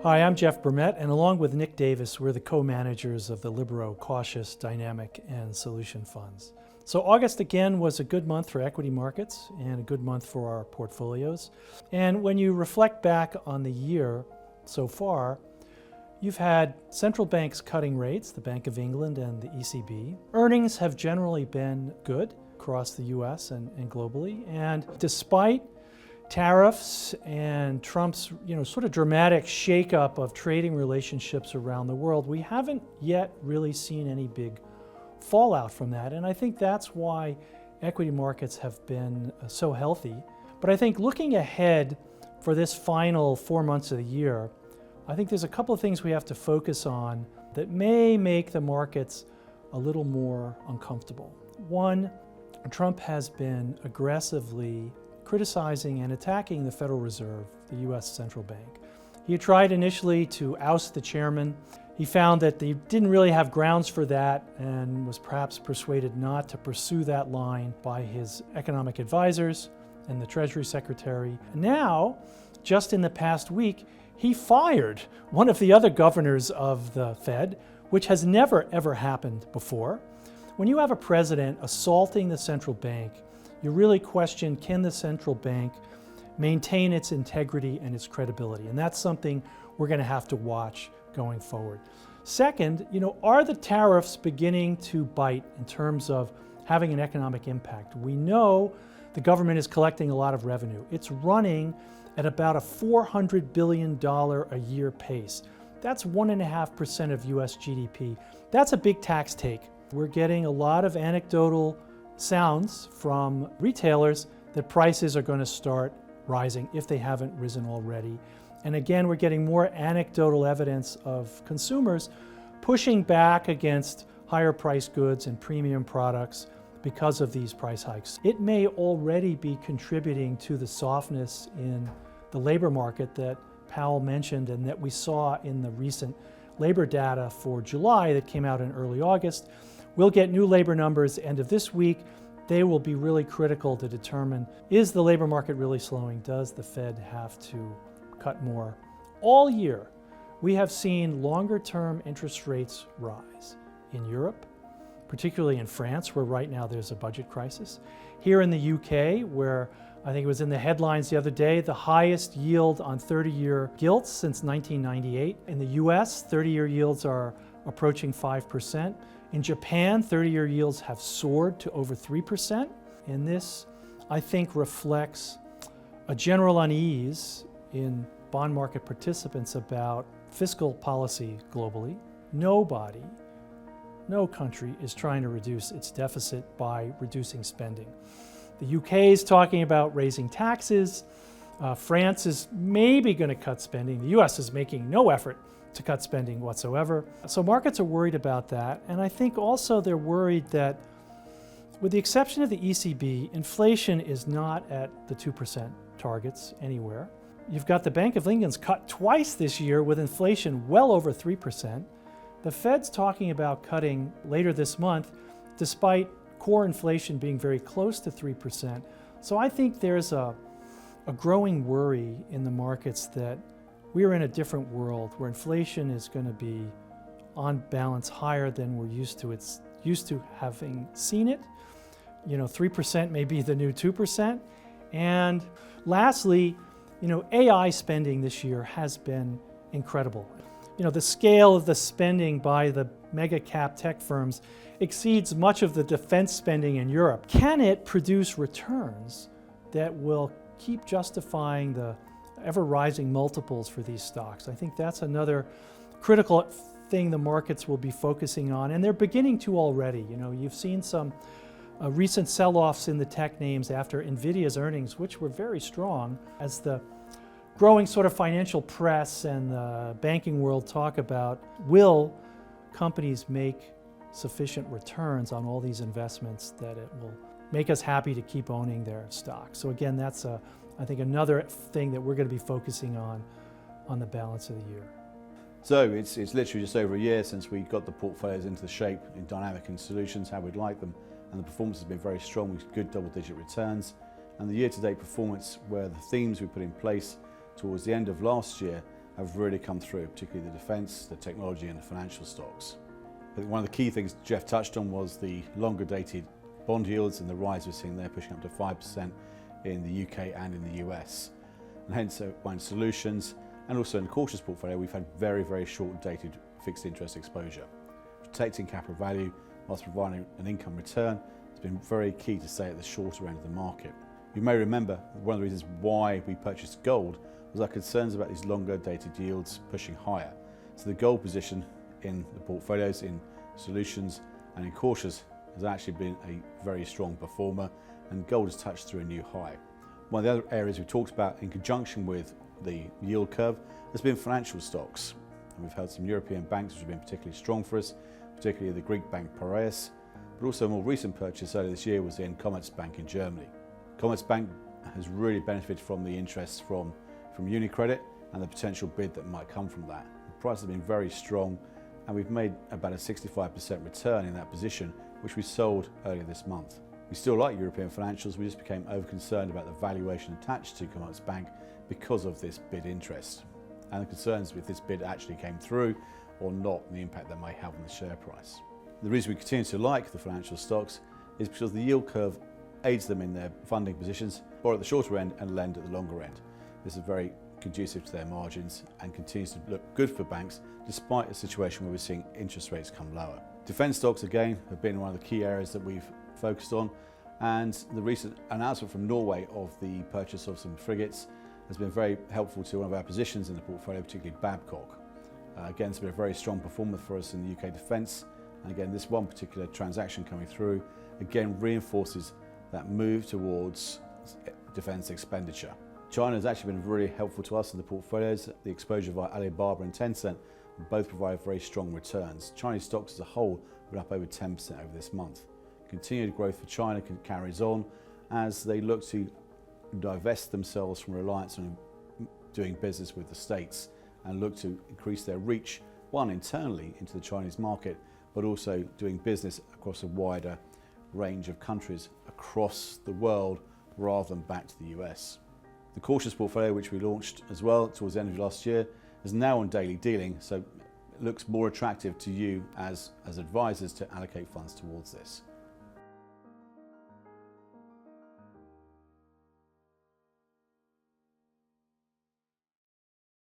Hi, I'm Jeff Bermet, and along with Nick Davis, we're the co-managers of the Libero Cautious, Dynamic, and Solution Funds. So August again was a good month for equity markets and a good month for our portfolios. And when you reflect back on the year so far, you've had central banks cutting rates, the Bank of England and the ECB. Earnings have generally been good across the US and globally. And despite tariffs and Trump's sort of dramatic shakeup of trading relationships around the world, we haven't yet really seen any big fallout from that. And I think that's why equity markets have been so healthy. But I think looking ahead for this final 4 months of the year, I think there's a couple of things we have to focus on that may make the markets a little more uncomfortable. One, Trump has been aggressively criticizing and attacking the Federal Reserve, the US Central Bank. He tried initially to oust the chairman. He found that they didn't really have grounds for that and was perhaps persuaded not to pursue that line by his economic advisors and the Treasury Secretary. Now, just in the past week, he fired one of the other governors of the Fed, which has never ever happened before. When you have a president assaulting the central bank, you really question, can the central bank maintain its integrity and its credibility? And that's something we're going to have to watch going forward. Second, are the tariffs beginning to bite in terms of having an economic impact? We know the government is collecting a lot of revenue. It's running at about a $400 billion a year pace. That's 1.5% of US GDP. That's a big tax take. We're getting a lot of anecdotal sounds from retailers that prices are going to start rising if they haven't risen already. And again, we're getting more anecdotal evidence of consumers pushing back against higher priced goods and premium products because of these price hikes. It may already be contributing to the softness in the labor market that Powell mentioned and that we saw in the recent labor data for July that came out in early August. We'll get new labor numbers end of this week. They will be really critical to determine, is the labor market really slowing? Does the Fed have to cut more? All year, we have seen longer-term interest rates rise in Europe, particularly in France, where right now there's a budget crisis. Here in the UK, where I think it was in the headlines the other day, the highest yield on 30-year gilts since 1998. In the US, 30-year yields are approaching 5%. In Japan, 30-year yields have soared to over 3%. And this, I think, reflects a general unease in bond market participants about fiscal policy globally. Nobody, no country is trying to reduce its deficit by reducing spending. The UK is talking about raising taxes. France is maybe going to cut spending. The US is making no effort to cut spending whatsoever. So markets are worried about that. And I think also they're worried that with the exception of the ECB, inflation is not at the 2% targets anywhere. You've got the Bank of England's cut twice this year with inflation well over 3%. The Fed's talking about cutting later this month despite core inflation being very close to 3%. So I think there's a growing worry in the markets that we are in a different world where inflation is going to be on balance higher than we're used to having seen it. 3% may be the new 2%. And lastly, AI spending this year has been incredible. The scale of the spending by the mega cap tech firms exceeds much of the defense spending in Europe. Can it produce returns that will keep justifying the ever-rising multiples for these stocks? I think that's another critical thing the markets will be focusing on, and they're beginning to already. You've seen some recent sell-offs in the tech names after NVIDIA's earnings, which were very strong, as the growing sort of financial press and the banking world talk about, will companies make sufficient returns on all these investments that it will make us happy to keep owning their stock? So again, that's I think another thing that we're going to be focusing on the balance of the year. So it's literally just over a year since we got the portfolios into the shape in Dynamic and Solutions, how we'd like them, and the performance has been very strong with good double-digit returns. And the year-to-date performance, where the themes we put in place towards the end of last year have really come through, particularly the defence, the technology and the financial stocks. I think one of the key things Jeff touched on was the longer dated bond yields and the rise we're seeing there, pushing up to 5% in the UK and in the US. And hence, in solutions and also in the cautious portfolio, we've had very, very short dated fixed interest exposure. Protecting capital value whilst providing an income return has been very key to stay at the shorter end of the market. You may remember one of the reasons why we purchased gold was our concerns about these longer dated yields pushing higher. So the gold position in the portfolios, in solutions and in cautious has actually been a very strong performer, and gold has touched through a new high. One of the other areas we talked about in conjunction with the yield curve has been financial stocks. And we've held some European banks which have been particularly strong for us, particularly the Greek bank Piraeus, but also a more recent purchase earlier this year was in Commerzbank in Germany. Commerzbank has really benefited from the interest from UniCredit and the potential bid that might come from that. The price has been very strong, and we've made about a 65% return in that position, which we sold earlier this month. We still like European financials, we just became over-concerned about the valuation attached to Commerzbank because of this bid interest, and the concerns if this bid actually came through or not, and the impact that may have on the share price. The reason we continue to like the financial stocks is because the yield curve aids them in their funding positions, borrow at the shorter end and lend at the longer end. This is very conducive to their margins and continues to look good for banks despite a situation where we're seeing interest rates come lower. Defence stocks again have been one of the key areas that we've focused on, and the recent announcement from Norway of the purchase of some frigates has been very helpful to one of our positions in the portfolio, particularly Babcock. Again, it's been a very strong performer for us in the UK defence, and again this one particular transaction coming through again reinforces that move towards defence expenditure. China has actually been really helpful to us in the portfolios. The exposure via Alibaba and Tencent both provide very strong returns. Chinese stocks as a whole were up over 10% over this month. Continued growth for China carries on as they look to divest themselves from reliance on doing business with the States and look to increase their reach, one internally into the Chinese market, but also doing business across a wider range of countries across the world rather than back to the US. The cautious portfolio, which we launched as well towards the end of last year, is now on daily dealing, so it looks more attractive to you as advisors to allocate funds towards this.